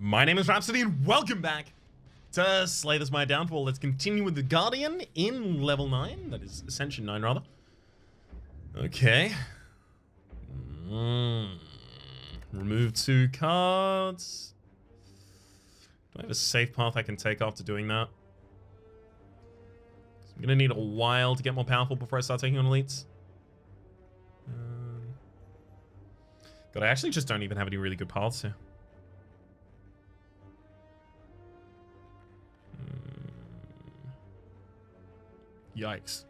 My name is Rhapsody and welcome back to Slay the Spire Downfall. Let's continue with the Guardian in level 9. That is Ascension 9 rather. Okay. Remove 2 cards. Do I have a safe path I can take after doing that? I'm gonna need a while to get more powerful before I start taking on elites. God, I actually just don't even have any really good paths here. Yikes.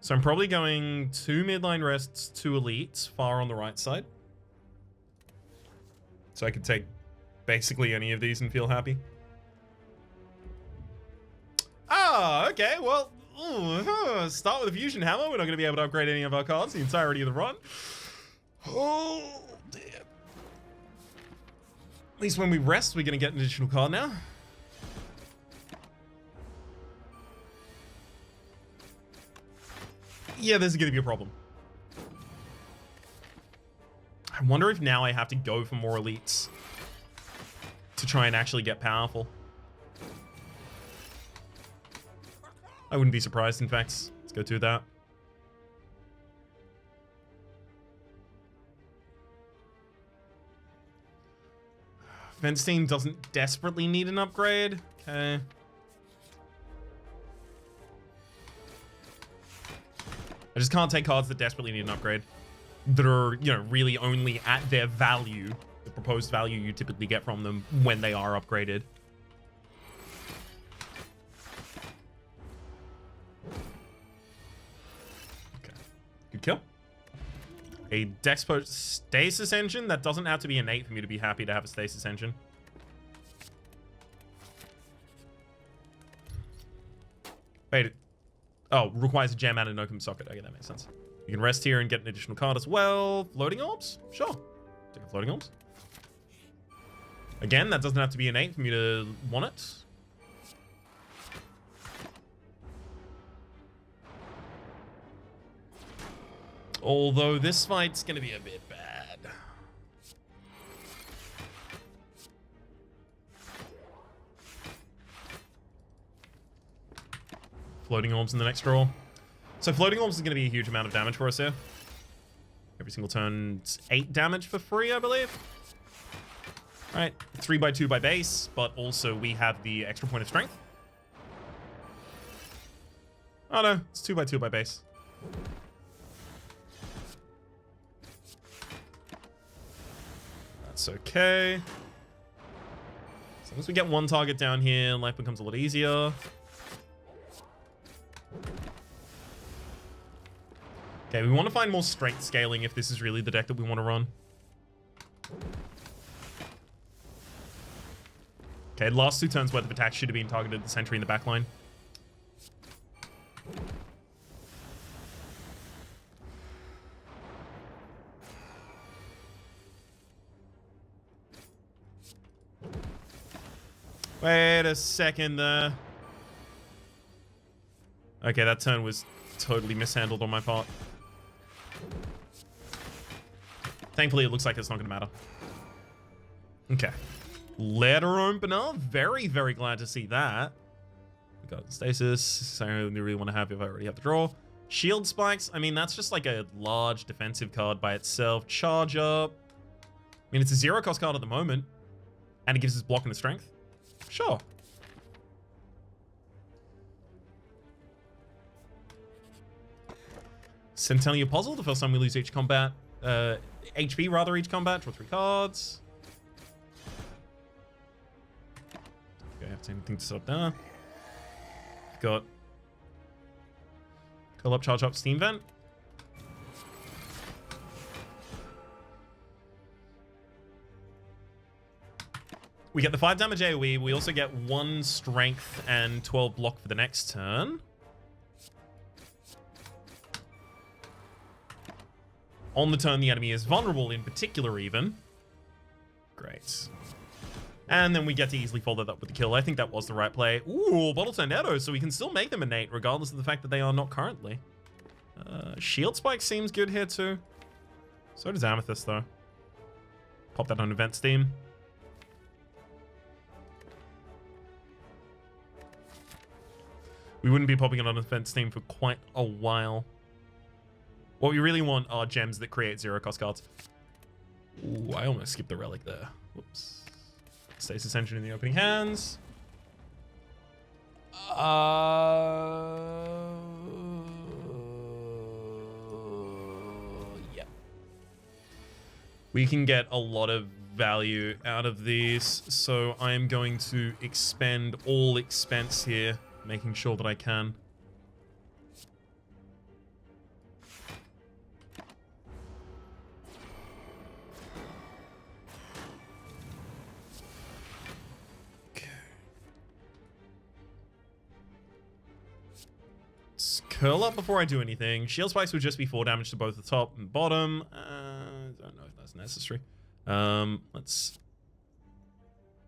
So I'm probably going 2 midline rests, 2 elites, far on the right side. So I could take basically any of these and feel happy. Ah, okay, well, start with a fusion hammer. We're not going to be able to upgrade any of our cards the entirety of the run. Oh, dear. At least when we rest, we're going to get an additional card now. Yeah, this is going to be a problem. I wonder if now I have to go for more elites to try and actually get powerful. I wouldn't be surprised, in fact. Let's go do that. Venstein doesn't desperately need an upgrade. Okay. I just can't take cards that desperately need an upgrade. That are, you know, really only at their value, the proposed value you typically get from them when they are upgraded. Okay. Good kill. A Dexpo Stasis engine? That doesn't have to be innate for me to be happy to have a Stasis engine. Wait. Oh, requires a gem and an Oakum socket. Okay, that makes sense. You can rest here and get an additional card as well. Floating orbs? Sure. Take a floating orbs. Again, that doesn't have to be innate for me to want it. Although this fight's going to be a bit bad. Floating orbs in the next draw. So floating orbs is going to be a huge amount of damage for us here. Every single turn, it's 8 damage for free, I believe. All right, 3x2 by base, but also we have the extra point of strength. Oh no, it's 2x2 by base. That's okay. As long as we get one target down here, life becomes a lot easier. Okay, we want to find more strength scaling if this is really the deck that we want to run. Okay, last 2 turns worth of attack should have been targeted at the sentry in the backline. Wait a second there. Okay, that turn was totally mishandled on my part. Thankfully, it looks like it's not going to matter. Okay. Letter opener. Very, very glad to see that. We got Stasis. I don't really want to have if I already have the draw. Shield spikes. I mean, that's just like a large defensive card by itself. Charge up. I mean, it's a 0-cost card at the moment. And it gives us block and a strength. Sure. Centennial Puzzle. The first time we lose each combat. HP rather each combat. Draw 3 cards. Okay, I have anything to set up there. Got curl up, charge up, steam vent. We get the 5 damage AoE. We also get 1 strength and 12 block for the next turn. On the turn, the enemy is vulnerable in particular, even. Great. And then we get to easily follow that up with the kill. I think that was the right play. Ooh, Bottle Tornado, so we can still make them innate, regardless of the fact that they are not currently. Shield Spike seems good here, too. So does Amethyst, though. Pop that on Event Steam. We wouldn't be popping it on a defense team for quite a while. What we really want are gems that create 0-cost cards. Ooh, I almost skipped the relic there. Whoops. Stasis engine in the opening hands. Yeah. We can get a lot of value out of these, so I am going to expend all expense here, making sure that I can. Curl up before I do anything. Shield spikes would just be 4 damage to both the top and bottom. I don't know if that's necessary. Let's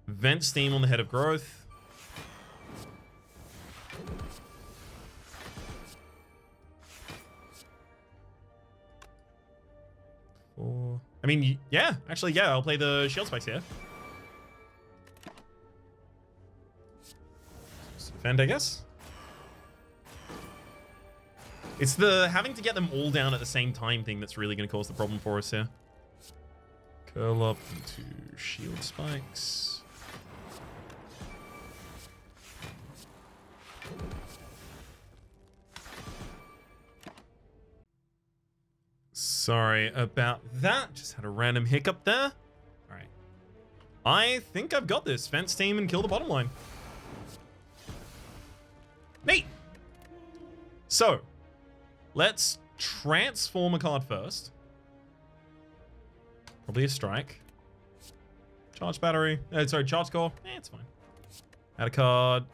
vent steam on the head of growth. I mean, yeah, actually, yeah, I'll play the shield spikes here. Just defend, I guess. It's the having to get them all down at the same time thing that's really going to cause the problem for us here. Curl up into shield spikes. Sorry about that. Just had a random hiccup there. All right. I think I've got this. Fence team and kill the bottom line. Neat. So, let's transform a card first. Probably a strike. Charge battery. Sorry, charge core. It's fine. Add a card.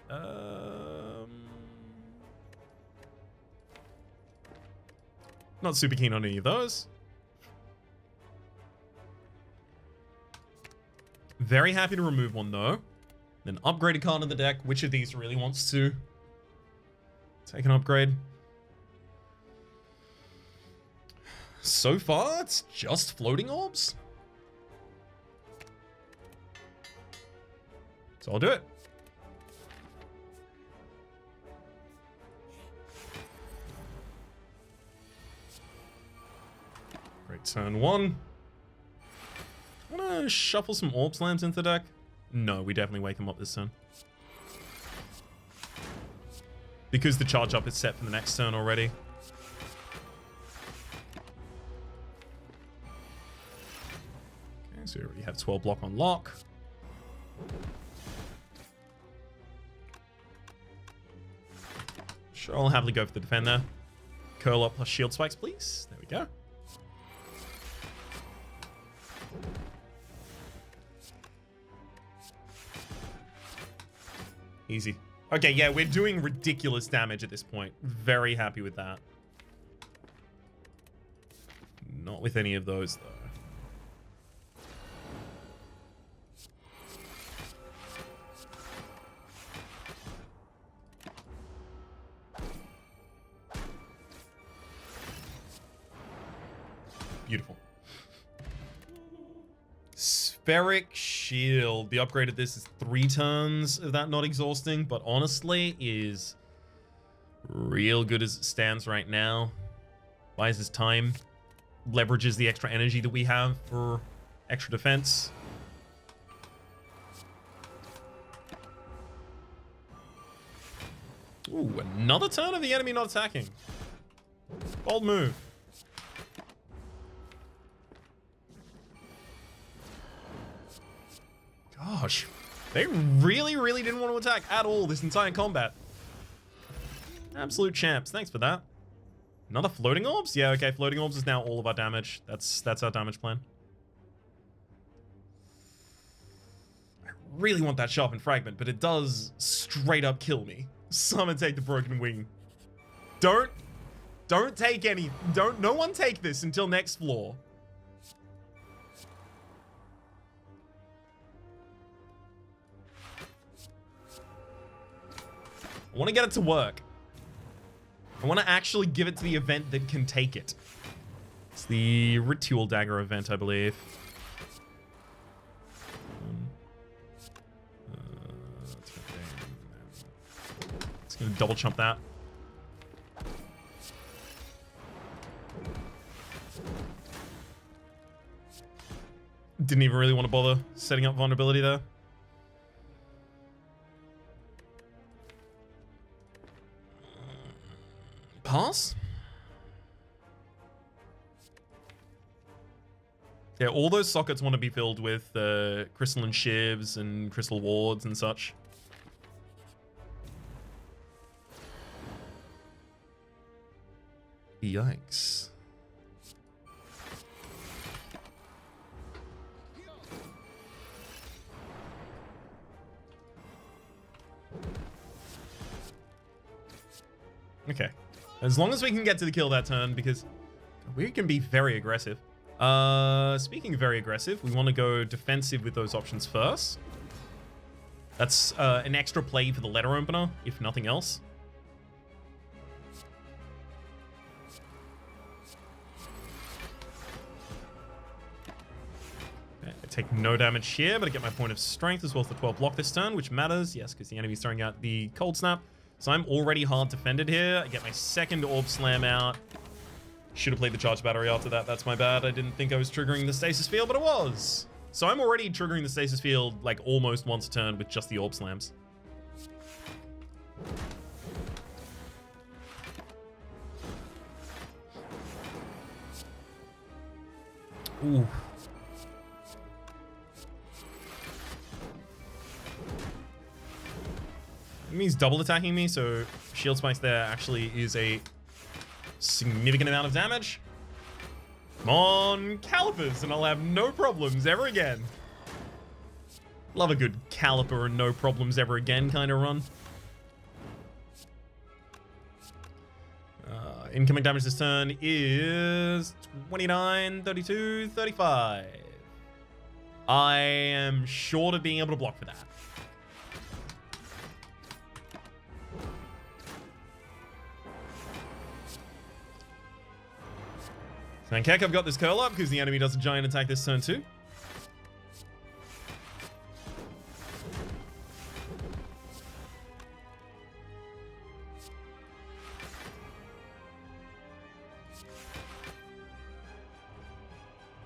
Not super keen on any of those. Very happy to remove one though. Then upgrade a card in the deck. Which of these really wants to take an upgrade? So far, it's just floating orbs. So I'll do it. Great, turn one. Wanna shuffle some orb slams into the deck? No, we definitely wake them up this turn. Because the charge up is set for the next turn already. So we already have 12 block on lock. Sure, I'll happily go for the defend there. Curl up plus shield spikes, please. There we go. Easy. Okay, yeah, we're doing ridiculous damage at this point. Very happy with that. Not with any of those, though. Beautiful. Spheric Shield. The upgrade of this is 3 turns of that not exhausting, but honestly is real good as it stands right now. Buys us time. Leverages the extra energy that we have for extra defense. Ooh, another turn of the enemy not attacking. Bold move. Gosh, they really, really didn't want to attack at all this entire combat. Absolute champs. Thanks for that. Another floating orbs? Yeah, okay. Floating orbs is now all of our damage. That's our damage plan. I really want that sharpened fragment, but it does straight up kill me. Summon take the broken wing. Don't take any. No one take this until next floor. I want to get it to work. I want to actually give it to the event that can take it. It's the Ritual Dagger event, I believe. 10, Just gonna double chump that. Didn't even really want to bother setting up vulnerability there. Pass? Yeah, all those sockets want to be filled with crystalline shivs and crystal wards and such. Yikes. Okay. As long as we can get to the kill that turn, because we can be very aggressive. Speaking of very aggressive, we want to go defensive with those options first. That's an extra play for the letter opener, if nothing else. Okay, I take no damage here, but I get my point of strength as well as the 12 block this turn, which matters. Yes, because the enemy's throwing out the cold snap. So I'm already hard defended here. I get my second orb slam out. Should have played the charge battery after that. That's my bad. I didn't think I was triggering the stasis field, but it was. So I'm already triggering the stasis field like almost once a turn with just the orb slams. Ooh. Enemy's double attacking me, so shield spikes there actually is a significant amount of damage. Come on, calipers, and I'll have no problems ever again. Love a good caliper and no problems ever again kind of run. Incoming damage this turn is 29, 32, 35. I am short of being able to block for that. Thank heck I've got this curl up because the enemy does a giant attack this turn too.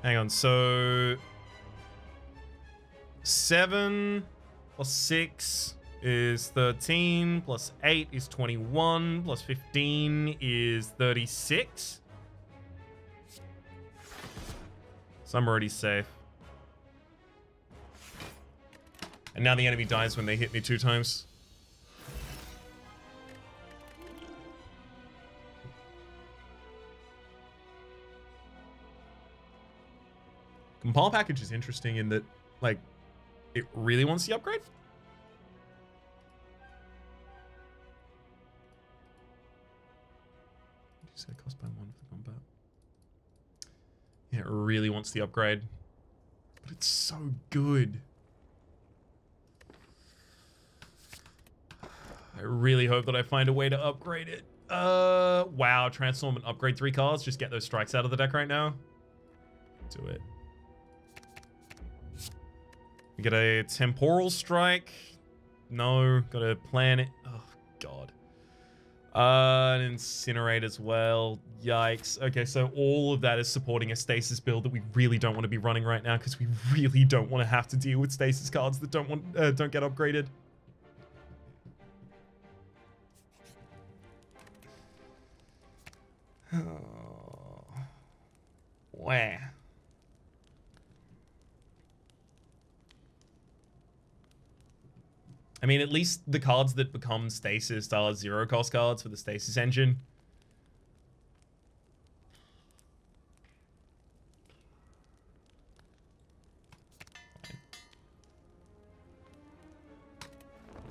Hang on, so 7 plus 6 is 13, plus 8 is 21, plus 15 is 36. So I'm already safe. And now the enemy dies when they hit me 2 times. Compile package is interesting in that, like, it really wants the upgrade. You said cost by 1 for the combat. Yeah, it really wants the upgrade. But it's so good. I really hope that I find a way to upgrade it. Wow, transform and upgrade 3 cards. Just get those strikes out of the deck right now. Do it. We get a temporal strike. No, gotta plan it. Oh, God. An incinerate as well. Yikes. Okay, so all of that is supporting a stasis build that we really don't want to be running right now because we really don't want to have to deal with stasis cards that don't get upgraded. Oh. Wow. I mean, at least the cards that become stasis are 0-cost cards for the stasis engine.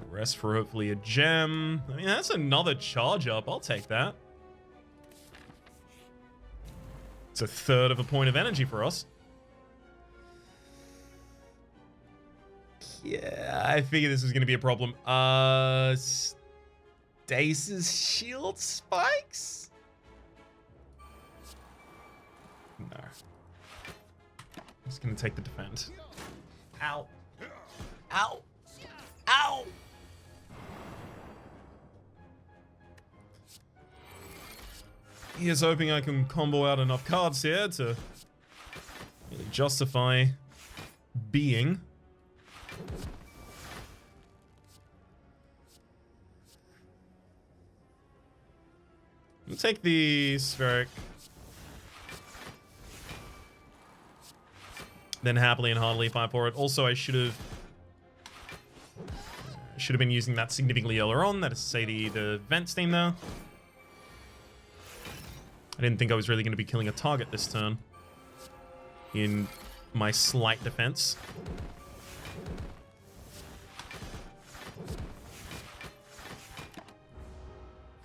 Rest for hopefully a gem. I mean, that's another charge up. I'll take that. It's a third of a point of energy for us. Yeah, I figured this was going to be a problem. Stasis shield spikes? No. I'm just going to take the defense. Ow. Ow. Ow. Here's hoping I can combo out enough cards here to really justify being. I'll take the Spheric. Then happily and heartily fight for it. Also, I should have been using that significantly earlier on. That is to say the vent steam there. I didn't think I was really going to be killing a target this turn. In my slight defense.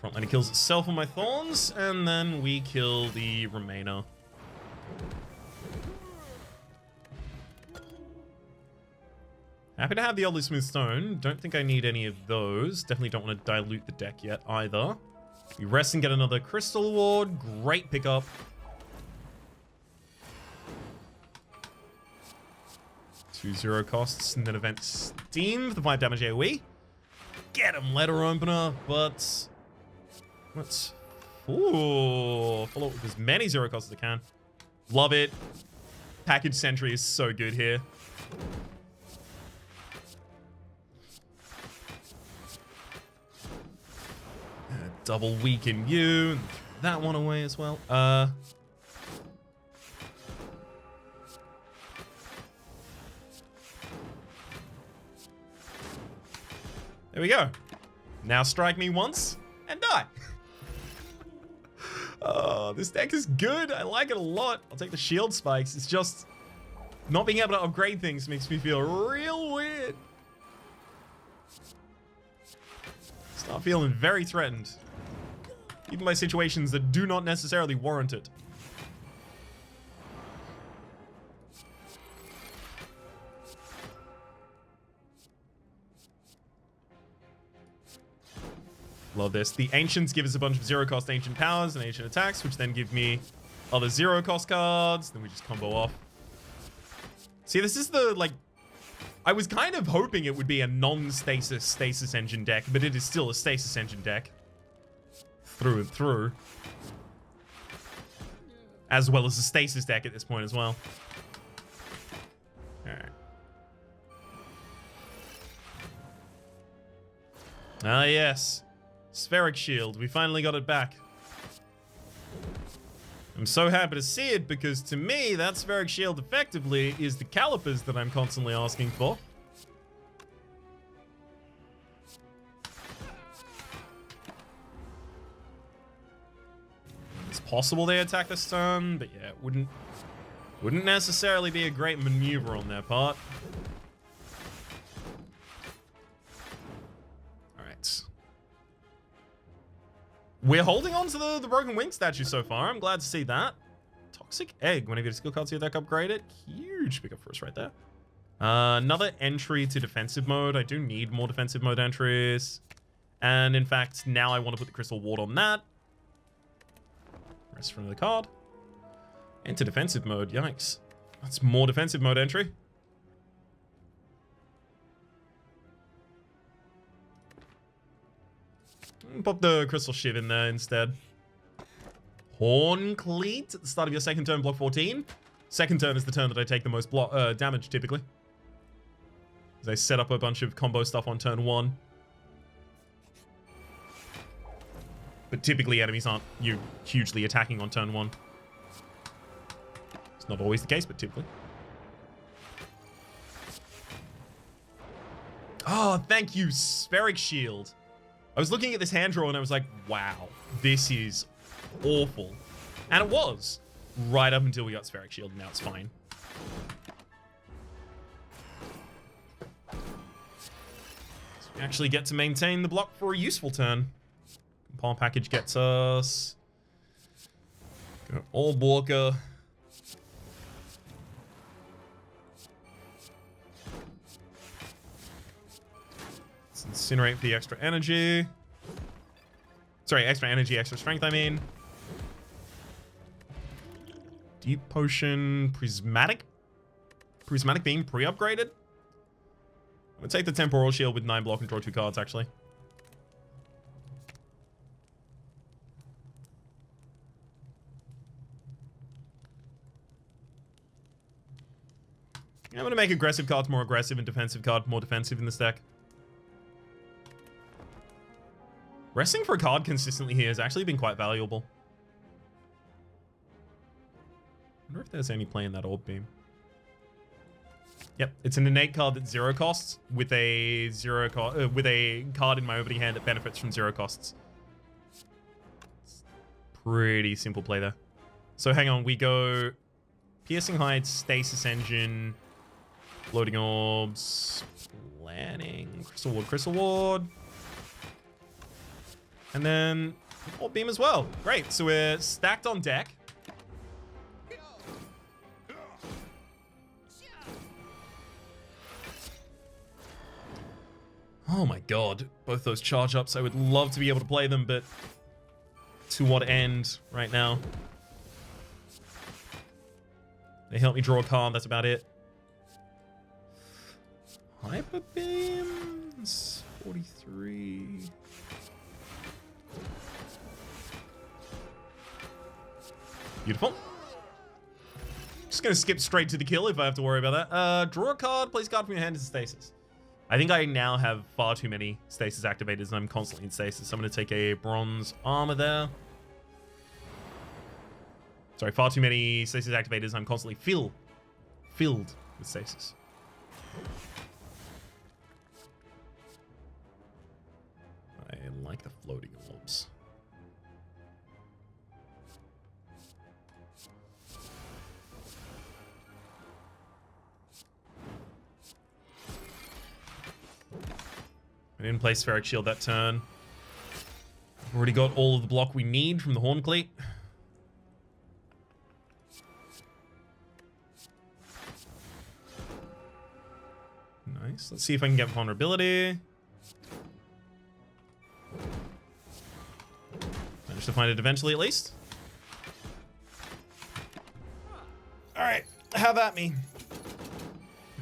Frontline kills itself on my thorns, and then we kill the Reina. Happy to have the Oddly Smooth Stone. Don't think I need any of those. Definitely don't want to dilute the deck yet either. We rest and get another Crystal Ward. Great pickup. Two 0 costs and then event Steam for the 5 damage AoE. Get him, Letter Opener, but let's follow up with as many 0 costs as I can. Love it. Package Sentry is so good here. Double weaken you. And that one away as well. There we go. Now strike me once and die. Oh, this deck is good. I like it a lot. I'll take the shield spikes. It's just not being able to upgrade things makes me feel real weird. Start feeling very threatened. Even by situations that do not necessarily warrant it. Love this. The Ancients give us a bunch of 0 cost ancient powers and ancient attacks, which then give me other 0 cost cards. Then we just combo off. See, this is the, like... I was kind of hoping it would be a non-stasis stasis engine deck, but it is still a stasis engine deck. Through and through. As well as a stasis deck at this point as well. Alright. Ah, yes. Spheric Shield. We finally got it back. I'm so happy to see it because to me, that Spheric Shield effectively is the calipers that I'm constantly asking for. It's possible they attack this turn, but yeah, it wouldn't necessarily be a great maneuver on their part. Alright. We're holding on to the Broken Wing statue so far. I'm glad to see that. Toxic Egg. Whenever you get a skill card, see your deck upgraded. Huge pickup for us right there. Another entry to defensive mode. I do need more defensive mode entries. And in fact, now I want to put the Crystal Ward on that. Rest from the card. Enter defensive mode. Yikes. That's more defensive mode entry. Pop the Crystal Shiv in there instead. Horn Cleat at the start of your second turn, block 14. Second turn is the turn that I take the most damage, typically. As I set up a bunch of combo stuff on turn 1. But typically enemies aren't hugely attacking on turn 1. It's not always the case, but typically. Oh, thank you, Spheric Shield. I was looking at this hand draw and I was like, wow, this is awful. And it was. Right up until we got Spheric Shield, now it's fine. So we actually get to maintain the block for a useful turn. Compile package gets us... Orb Walker. Let's incinerate for the extra energy. Sorry, extra energy, extra strength, I mean. Deep Potion, Prismatic Beam pre-upgraded. I'm gonna take the Temporal Shield with 9 block and draw 2 cards, actually. I'm going to make aggressive cards more aggressive and defensive card more defensive in this deck. Resting for a card consistently here has actually been quite valuable. I wonder if there's any play in that Orb Beam. Yep, it's an innate card that's 0 costs with a card in my opening hand that benefits from 0 costs. It's pretty simple play there. So hang on, we go Piercing Heights, Stasis Engine, Floating Orbs, Planning, Crystal Ward. And then Orb Beam as well. Great, so we're stacked on deck. Oh my god, both those charge ups. I would love to be able to play them, but to what end right now? They help me draw a card, that's about it. Hyper Beams, 43. Beautiful. Just gonna skip straight to the kill if I have to worry about that. Draw a card, place a card from your hand into Stasis. I think I now have far too many Stasis activators and I'm constantly in Stasis. So I'm gonna take a Bronze Armor there. Sorry, far too many Stasis activators. I'm constantly filled with Stasis. I like the Floating Orbs. I didn't play Spheric Shield that turn. We've already got all of the block we need from the Horn Cleat. Nice. Let's see if I can get vulnerability. Managed to find it eventually, at least. All right, have at me.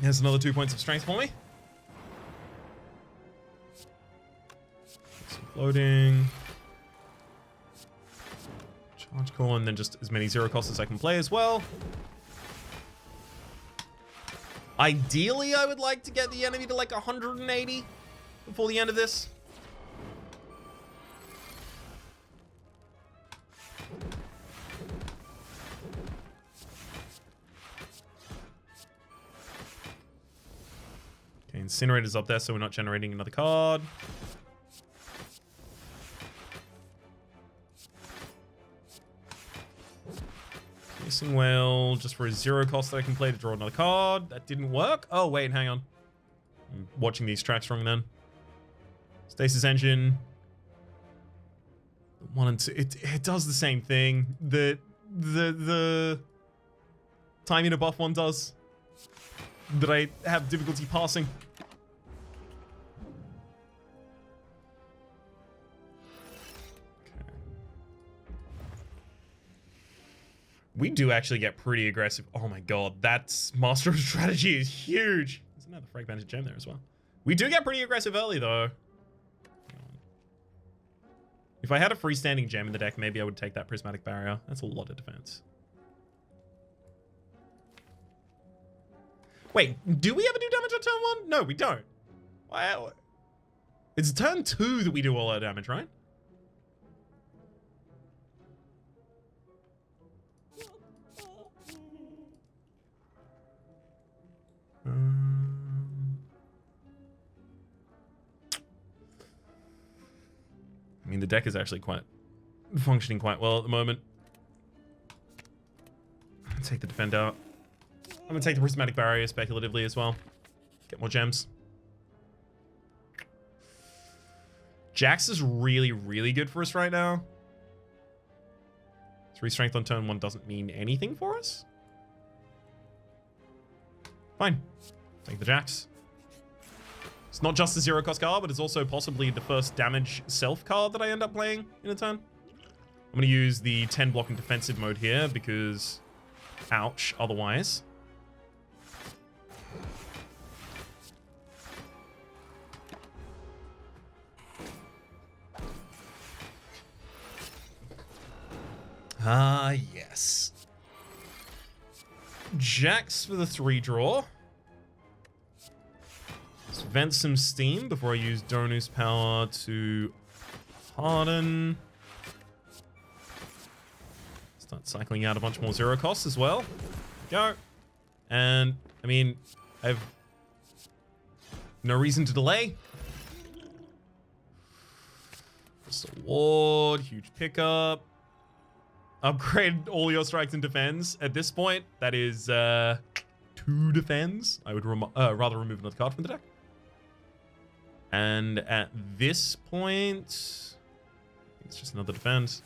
Here's another 2 points of strength for me. Some floating. Charge call, and then just as many 0 costs as I can play as well. Ideally, I would like to get the enemy to like 180 before the end of this. Okay, Incinerator's up there, so we're not generating another card. Piercing Whale, just for a 0 cost that I can play to draw another card. That didn't work. Oh, wait, hang on. I'm watching these tracks wrong then. Stasis Engine. 1 and 2. It does the same thing that the time in a buff one does. That I have difficulty passing. We do actually get pretty aggressive. Oh my god, that's Master of Strategy is huge. There's another fragmented gem there as well. We do get pretty aggressive early though. If I had a freestanding gem in the deck, maybe I would take that Prismatic Barrier. That's a lot of defense. Wait, do we ever do damage on turn 1? No, we don't. Wow. It's turn 2 that we do all our damage, right? I mean, the deck is actually functioning quite well at the moment. I'm gonna take the defend out. I'm gonna take the Prismatic Barrier speculatively as well. Get more gems. Jax is really, really good for us right now. 3 strength on turn 1 doesn't mean anything for us. Fine. Take the Jax. It's not just a 0 cost card, but it's also possibly the first damage self card that I end up playing in a turn. I'm going to use the 10 blocking defensive mode here because ouch, otherwise. Ah, yes. Jax for the 3 draw. vent some steam before I use Donu's power to harden. Start cycling out a bunch more zero costs as well. Go. And, I mean, I have no reason to delay. Crystal Ward, huge pickup. Upgrade all your strikes and defense. At this point, that is 2 defense. I would rather remove another card from the deck. And at this point, it's just another defense.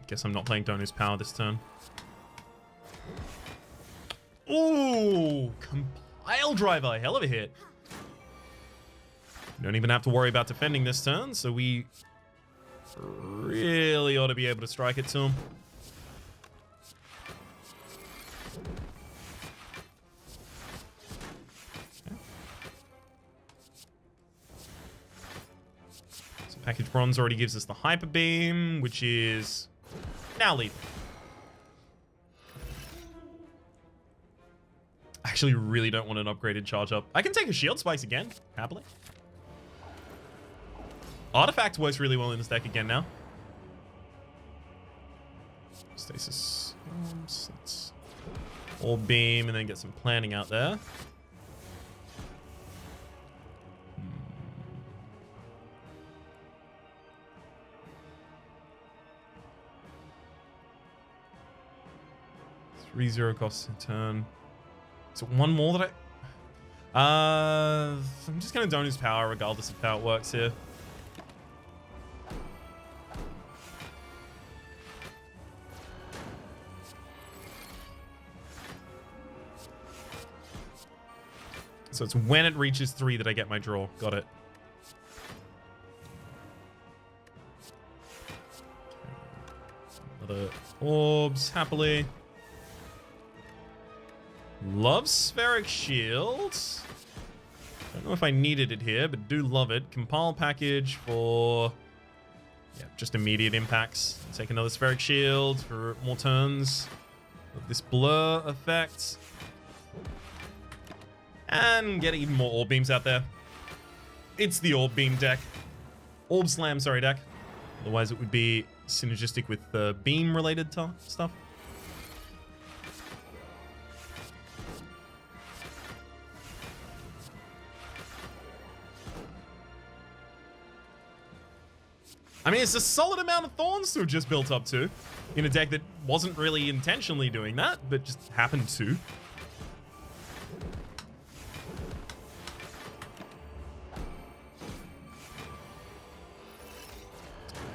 Guess I'm not playing Donu's power this turn. Ooh, Compile Driver, hell of a hit. Don't even have to worry about defending this turn, so we really ought to be able to strike it to him. Okay. So Package Bronze already gives us the Hyper Beam, which is now lethal. I actually really don't want an upgraded charge up. I can take a Shield Spikes again, happily. Artifact works really well in this deck again now. Stasis. Let's Orb Beam and then get some planning out there. Three zero costs a turn. So one more that I'm just gonna Donu's power regardless of how it works here. So it's when it reaches 3 that I get my draw. Got it. Another orbs, happily. Love Spheric Shields. Don't know if I needed it here, but do love it. Compile package for, yeah, just immediate impacts. Take another Spheric Shield for more turns with this blur effect. And get even more Orb Beams out there. It's the Orb Beam deck. Orb Slam, sorry, deck. Otherwise it would be synergistic with the beam related stuff. I mean, it's a solid amount of Thorns to have just built up to in a deck that wasn't really intentionally doing that, but just happened to.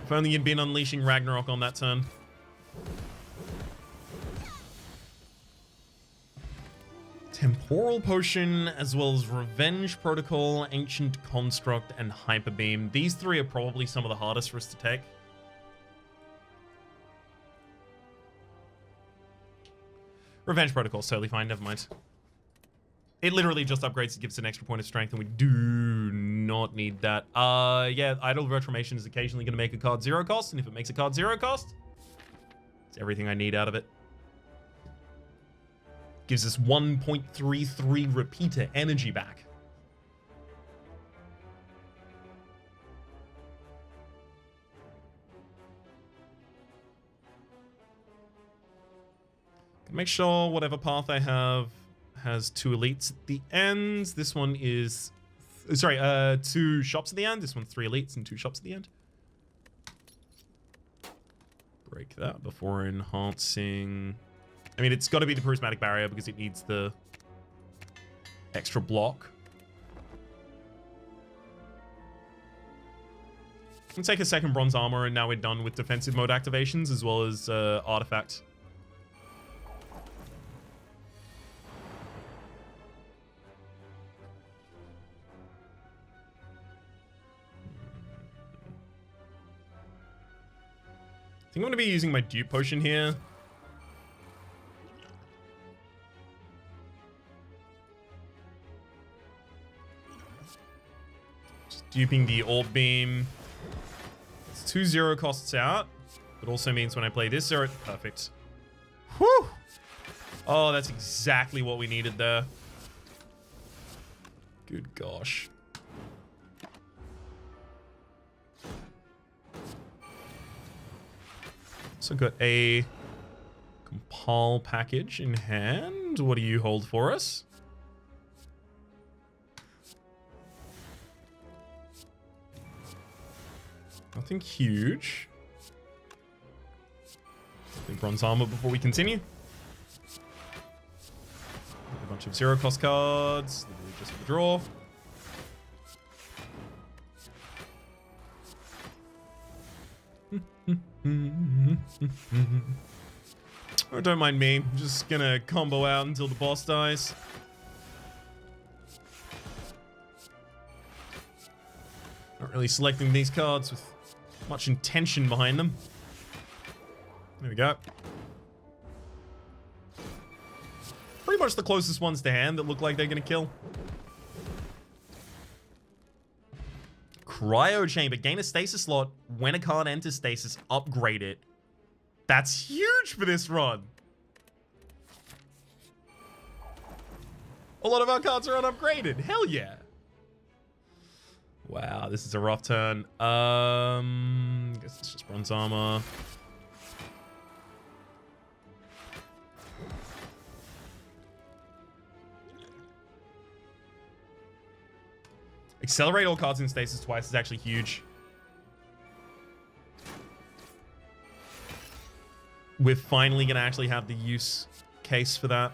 If only you'd been unleashing Ragnarok on that turn. Temporal Potion, as well as Revenge Protocol, Ancient Construct, and Hyper Beam. These 3 are probably some of the hardest for us to take. Revenge Protocol, totally fine, never mind. It literally just upgrades, it gives an extra point of strength, and we do not need that. Yeah, Idle Reformation is occasionally going to make a card 0 cost, and if it makes a card 0 cost, it's everything I need out of it. Gives us 1.33 repeater energy back. Make sure whatever path I have has 2 elites at the end. This one is, sorry, 2 shops at the end. This one's 3 elites and 2 shops at the end. Break that before enhancing. I mean, it's got to be the Prismatic Barrier because it needs the extra block. We'll take a second Bronze Armor, and now we're done with defensive mode activations as well as Artifact. I think I'm going to be using my Dupe Potion here. Just duping the Orb Beam. It's 2 0 costs out. But also means when I play this zero... Perfect. Whew! Oh, that's exactly what we needed there. Good gosh. So got a compile package in hand. What do you hold for us? Nothing huge. Big bronze armor before we continue. A bunch of zero cost cards. Just for the draw. Oh, don't mind me. I'm just gonna combo out until the boss dies. Not really selecting these cards with much intention behind them. There we go. Pretty much the closest ones to hand that look like they're gonna kill. Cryo Chamber. Gain a stasis slot. When a card enters stasis, upgrade it. That's huge for this run. A lot of our cards are unupgraded. Hell yeah. Wow, this is a rough turn. Guess it's just bronze armor. Accelerate all cards in stasis twice is actually huge. We're finally going to actually have the use case for that.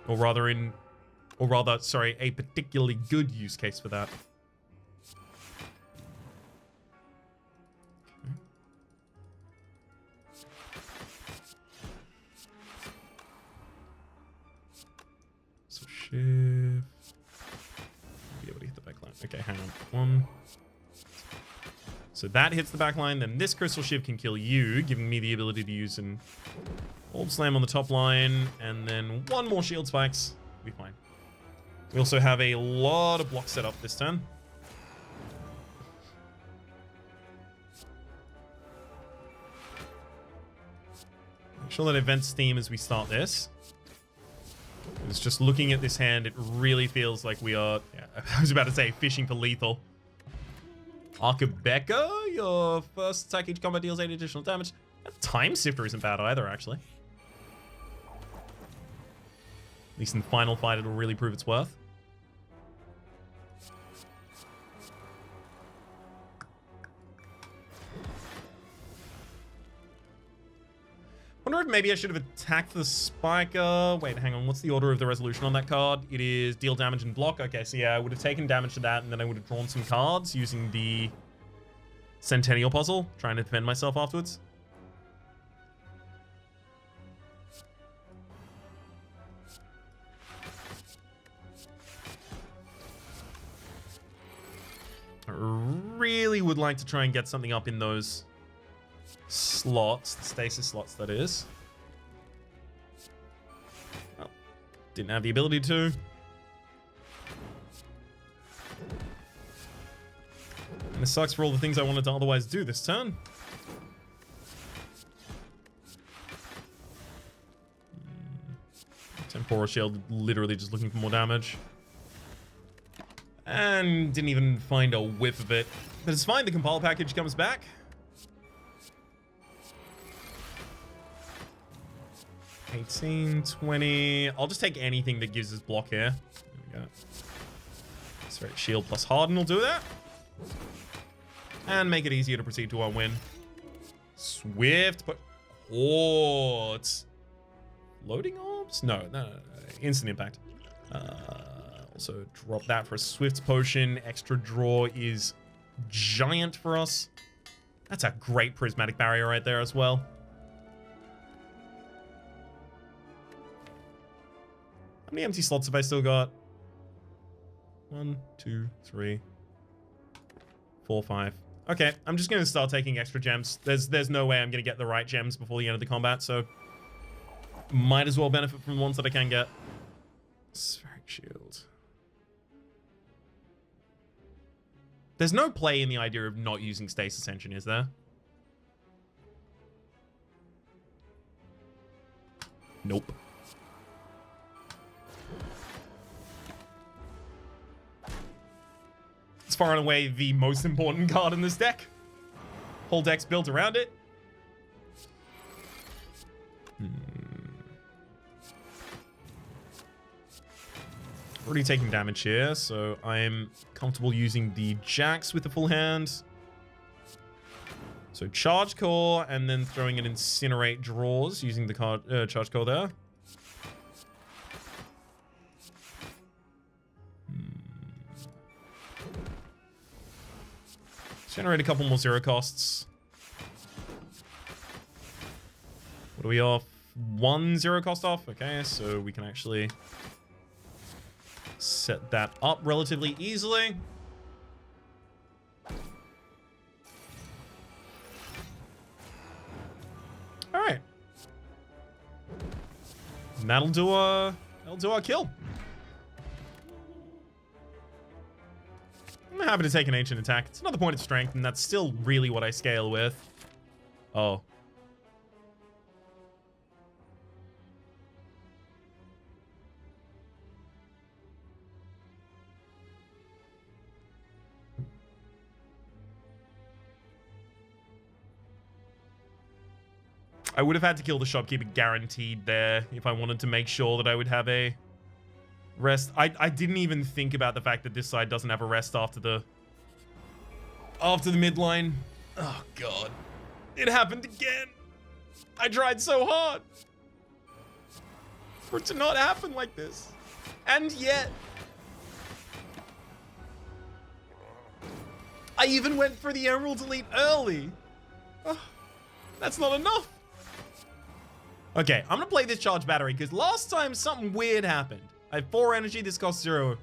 Or rather, sorry, a particularly good use case for that. Okay. So shift. Be able to hit the back line. Okay, hang on. One. So that hits the back line, then this Crystal Shiv can kill you, giving me the ability to use an Orb Slam on the top line, and then one more Shield Spikes. We'll be fine. We also have a lot of blocks set up this turn. Make sure that it vents steam as we start this. It's just looking at this hand, it really feels like we are, yeah, I was about to say, fishing for lethal. Archibeka, your first attack each combat deals 8 additional damage. That Time Sifter isn't bad either, actually. At least in the final fight, it'll really prove its worth. Wonder if maybe I should have attacked the Spiker. Wait, hang on. What's the order of the resolution on that card? It is deal damage and block. Okay, so yeah, I would have taken damage to that, and then I would have drawn some cards using the Centennial Puzzle, trying to defend myself afterwards. I really would like to try and get something up in those slots, the stasis slots, that is. Well, didn't have the ability to. And it sucks for all the things I wanted to otherwise do this turn. Temporal Shield, literally just looking for more damage. And didn't even find a whiff of it. But it's fine, the compile package comes back. $18, $20. I'll just take anything that gives us block here. There we go. Sorry, shield plus harden will do that. And make it easier to proceed to our win. Swift, but Quartz. Loading orbs? No. Instant impact. Also drop that for a Swift potion. Extra draw is giant for us. That's a great prismatic barrier right there as well. How many empty slots have I still got? 1, 2, 3, 4, 5. Okay, I'm just gonna start taking extra gems. There's no way I'm gonna get the right gems before the end of the combat, so might as well benefit from the ones that I can get. Spheric Shield. There's no play in the idea of not using Stasis Engine, is there? Nope. It's far and away the most important card in this deck. Whole deck's built around it. Already taking damage here, so I'm comfortable using the jacks with the full hand. So charge core and then throwing an incinerate draws using the card charge core there. Generate a couple more zero costs. What are we off? 1 zero cost off. Okay, so we can actually set that up relatively easily. All right. And that'll do our kill. I'm happy to take an ancient attack. It's another point of strength, and that's still really what I scale with. Oh. I would have had to kill the shopkeeper guaranteed there if I wanted to make sure that I would have a rest. I didn't even think about the fact that this side doesn't have a rest after the midline. Oh god. It happened again. I tried so hard for it to not happen like this. And yet I even went for the Emerald Elite early. Oh, that's not enough. Okay, I'm gonna play this charge battery because last time something weird happened. I have 4 energy, this costs 0.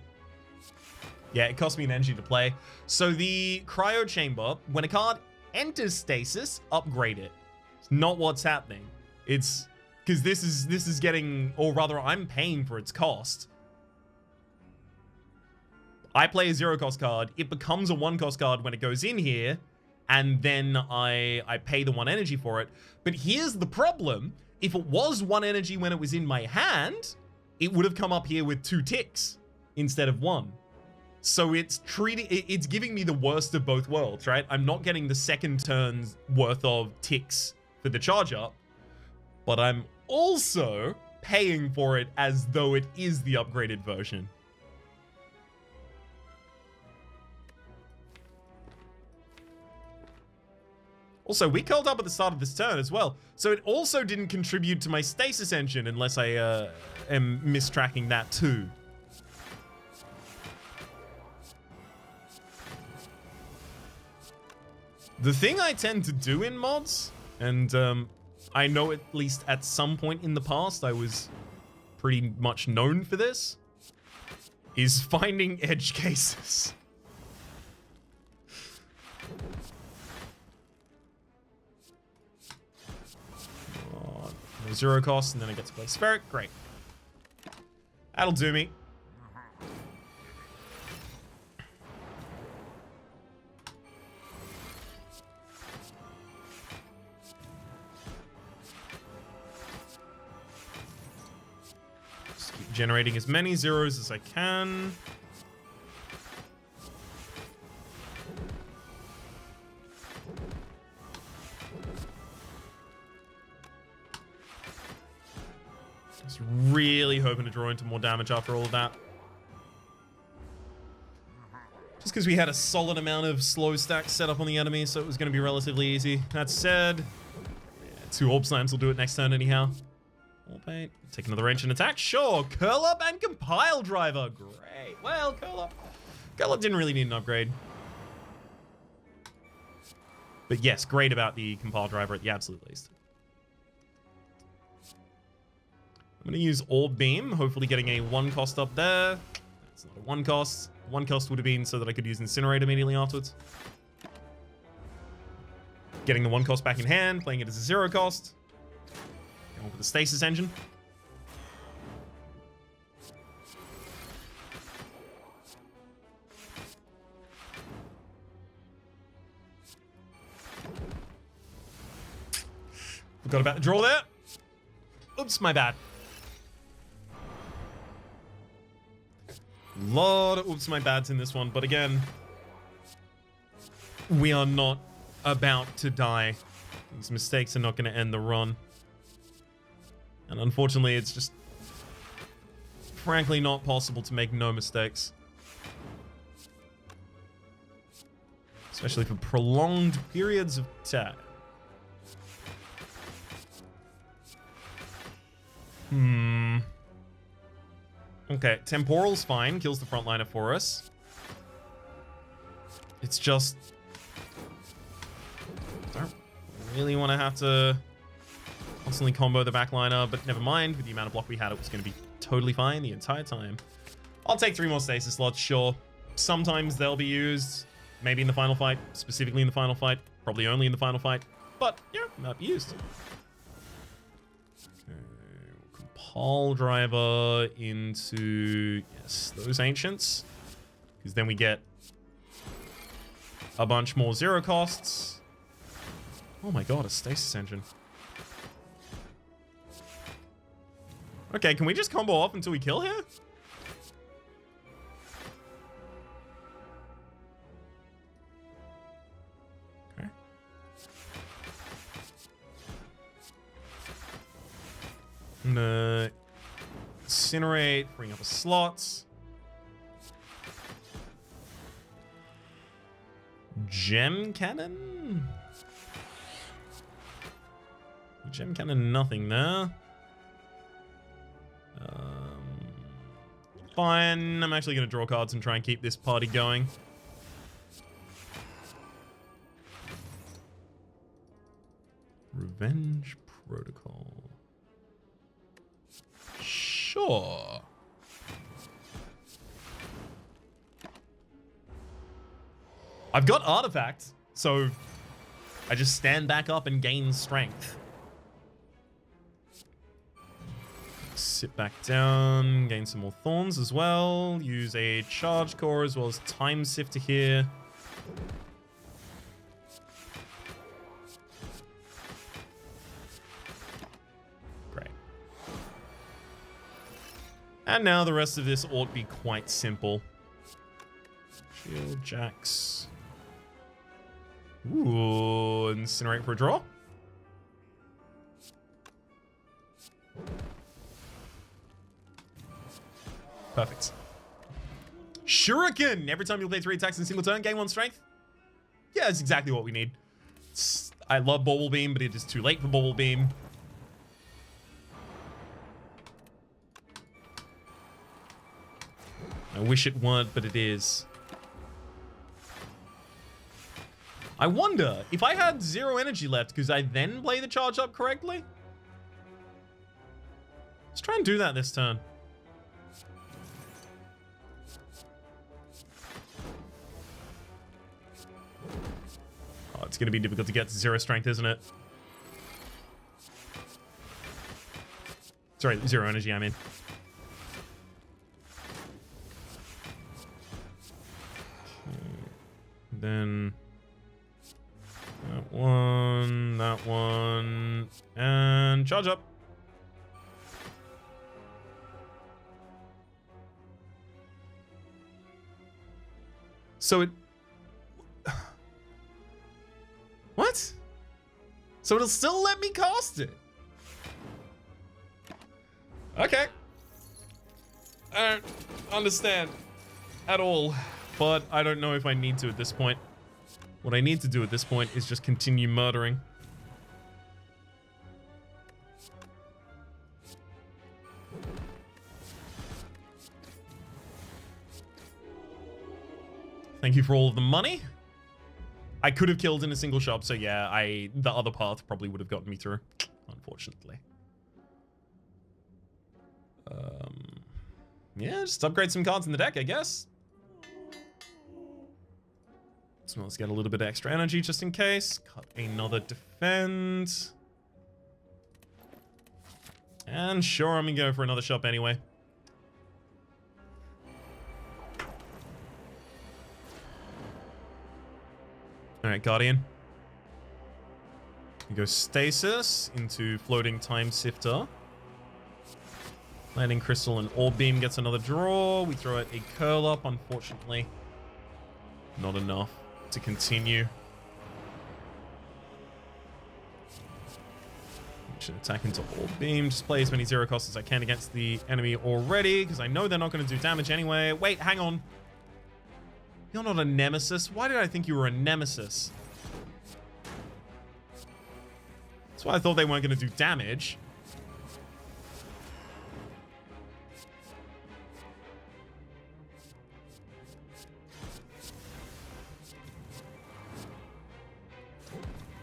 Yeah, it cost me an energy to play. So the cryo chamber, when a card enters stasis, upgrade it. It's not what's happening. It's because this is getting, or rather I'm paying for its cost. I play a 0 cost card, it becomes a 1 cost card when it goes in here, and then I pay the 1 energy for it. But here's the problem. If it was 1 energy when it was in my hand, it would have come up here with 2 ticks instead of 1. So it's giving me the worst of both worlds, right? I'm not getting the second turn's worth of ticks for the charge up, but I'm also paying for it as though it is the upgraded version. Also, we curled up at the start of this turn as well, so it also didn't contribute to my stasis engine unless I am mistracking that too. The thing I tend to do in mods, and I know at least at some point in the past I was pretty much known for this, is finding edge cases. Zero cost, and then I get to play Spirit. Great. That'll do me. Just keep generating as many zeros as I can. Really hoping to draw into more damage after all of that. Just because we had a solid amount of slow stacks set up on the enemy, so it was going to be relatively easy. That said, yeah, 2 Orb Slams will do it next turn anyhow. All paint. Take another ancient attack. Sure. Curl Up and Compile Driver. Great. Well, Curl Up didn't really need an upgrade. But yes, great about the Compile Driver at the absolute least. I'm going to use Orb Beam, hopefully getting a 1 cost up there. That's not a 1 cost. 1 cost would have been so that I could use Incinerate immediately afterwards. Getting the 1 cost back in hand, playing it as a 0 cost. Going for the Stasis Engine. Forgot about the draw there. Oops, my bad. Lot of oops, my bads in this one, but again, we are not about to die. These mistakes are not going to end the run. And unfortunately, it's just frankly not possible to make no mistakes. Especially for prolonged periods of time. Okay, Temporal's fine. Kills the frontliner for us. It's just... I don't really want to have to constantly combo the backliner, but never mind. With the amount of block we had, it was going to be totally fine the entire time. I'll take 3 more stasis slots, sure. Sometimes they'll be used. Maybe in the final fight. Specifically in the final fight. Probably only in the final fight. But, yeah, might be used. Compile driver into, yes, those ancients. Because then we get a bunch more 0 costs. Oh my god, a stasis engine. Okay, can we just combo off until we kill here? Okay. I'm gonna incinerate, bring up a slot. Gem cannon? Gem cannon, nothing there. Fine. I'm actually going to draw cards and try and keep this party going. Revenge Protocol. Sure. I've got Artifact, so I just stand back up and gain strength. Sit back down, gain some more thorns as well. Use a charge core as well as time sifter here. Great. And now the rest of this ought to be quite simple. Shield jacks. Ooh, incinerate for a draw. Perfect. Shuriken! Every time you play 3 attacks in a single turn, gain 1 strength. Yeah, that's exactly what we need. I love Bauble Beam, but it is too late for Bauble Beam. I wish it weren't, but it is. I wonder, if I had 0 energy left, could I then play the charge up correctly? Let's try and do that this turn. It's going to be difficult to get to 0 strength, isn't it? Sorry, 0 energy, I mean. Then that one, and charge up. So it... What? So it'll still let me cast it? Okay. I don't understand at all, but I don't know if I need to at this point. What I need to do at this point is just continue murdering. Thank you for all of the money. I could have killed in a single shot, so yeah, the other path probably would have gotten me through, unfortunately. Yeah, just upgrade some cards in the deck, I guess. So let's get a little bit of extra energy just in case. Cut another defend. And sure, I'm gonna go for another shop anyway. All right, Guardian. We go Stasis into Floating Time Sifter. Landing Crystal and Orb Beam gets another draw. We throw out a Curl Up, unfortunately. Not enough to continue. Should attack into Orb Beam. Just play as many zero costs as I can against the enemy already, because I know they're not going to do damage anyway. Wait, hang on. You're not a nemesis. Why did I think you were a nemesis? That's why I thought they weren't going to do damage.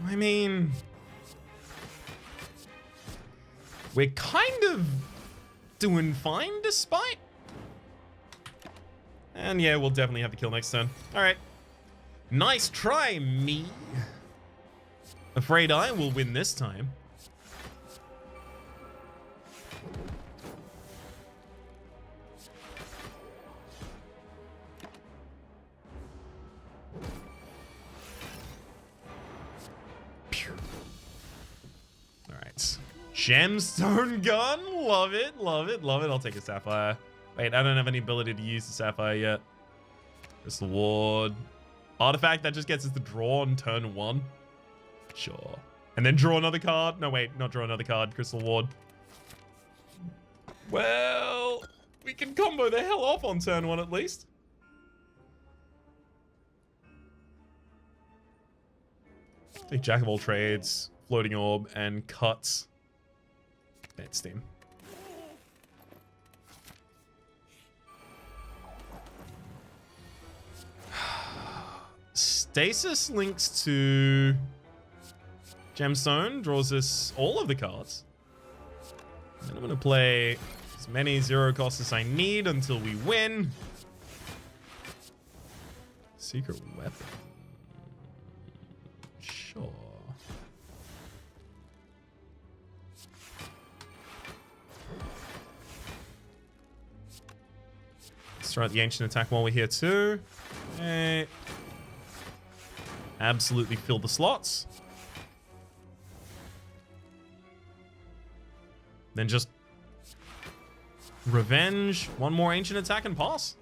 I mean, we're kind of doing fine despite. And yeah, we'll definitely have the kill next turn. All right. Nice try, me. Afraid I will win this time. All right. Gemstone gun. Love it, love it, love it. I'll take a Sapphire. Wait, I don't have any ability to use the Sapphire yet. Crystal Ward. Artifact that just gets us to draw on turn 1. Sure. And then draw another card. No, wait, not draw another card. Crystal Ward. Well, we can combo the hell off on turn 1 at least. Take Jack of all trades, Floating Orb, and Cuts. Bad Steam. Stasis links to Gemstone, draws us all of the cards. And I'm going to play as many zero costs as I need until we win. Secret weapon. Sure. Let's try out the ancient attack while we're here too. Okay. Absolutely fill the slots. Then just revenge, one more ancient attack and pass.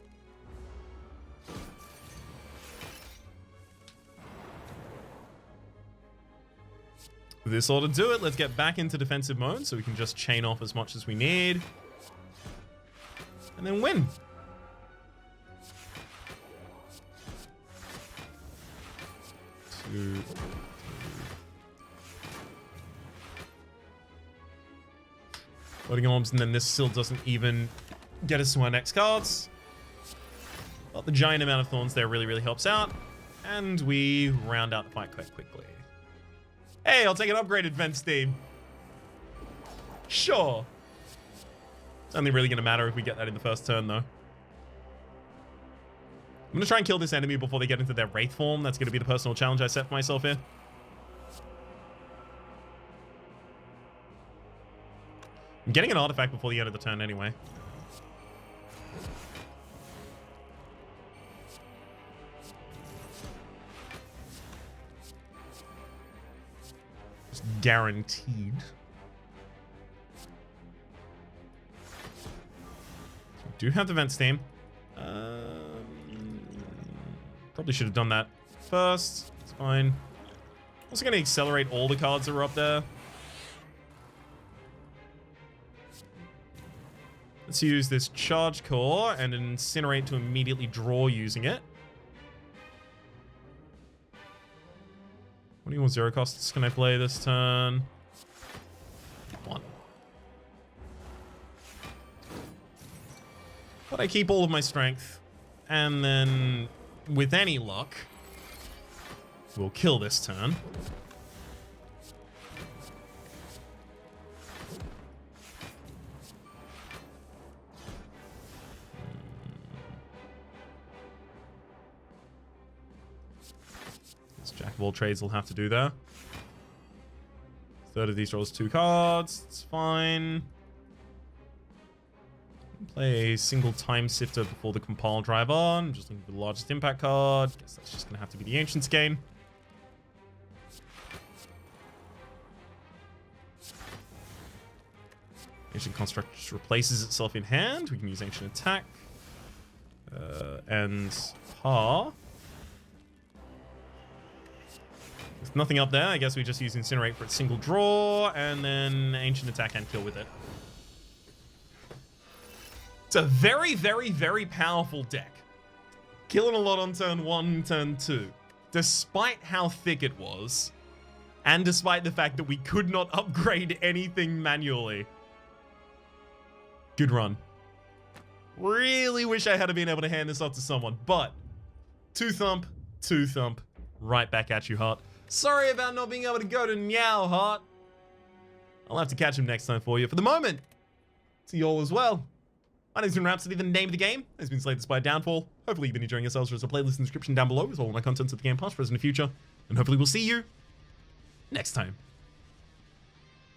This ought to do it. Let's get back into defensive mode so we can just chain off as much as we need. And then win. Loading orbs, and then this still doesn't even get us to our next cards. But the giant amount of thorns there really, really helps out. And we round out the fight quite quickly. Hey, I'll take an upgraded vent steam. Sure. It's only really going to matter if we get that in the first turn, though. I'm going to try and kill this enemy before they get into their Wraith form. That's going to be the personal challenge I set for myself here. I'm getting an artifact before the end of the turn anyway. Just guaranteed. We do have the vent steam. Probably should have done that first. It's fine. Also going to accelerate all the cards that are up there. Let's use this charge core and incinerate to immediately draw using it. What do you want zero costs can I play this turn? 1. But I keep all of my strength. And then, with any luck, we'll kill this turn. Jack of all trades will have to do there. Third of these draws 2 cards. It's fine. Play a single time sifter before the compile drive on. Just looking for the largest impact card. Guess that's just going to have to be the Ancients gain. Ancient Construct replaces itself in hand. We can use Ancient Attack. And Pa. With nothing up there, I guess we just use Incinerate for its single draw, and then Ancient Attack and kill with it. It's a very, very, very powerful deck. Killing a lot on turn 1, turn 2. Despite how thick it was, and despite the fact that we could not upgrade anything manually. Good run. Really wish I had been able to hand this off to someone, but 2 thump, right back at you, Heart. Sorry about not being able to go to Meow, Heart. I'll have to catch him next time for you. For the moment, to you all as well. My name's been Rhapsody, the name of the game has been Slay the Spire Downfall. Hopefully you've been enjoying yourselves. There's a playlist in the description down below with all of my contents of the game past, present, and future. And hopefully we'll see you next time.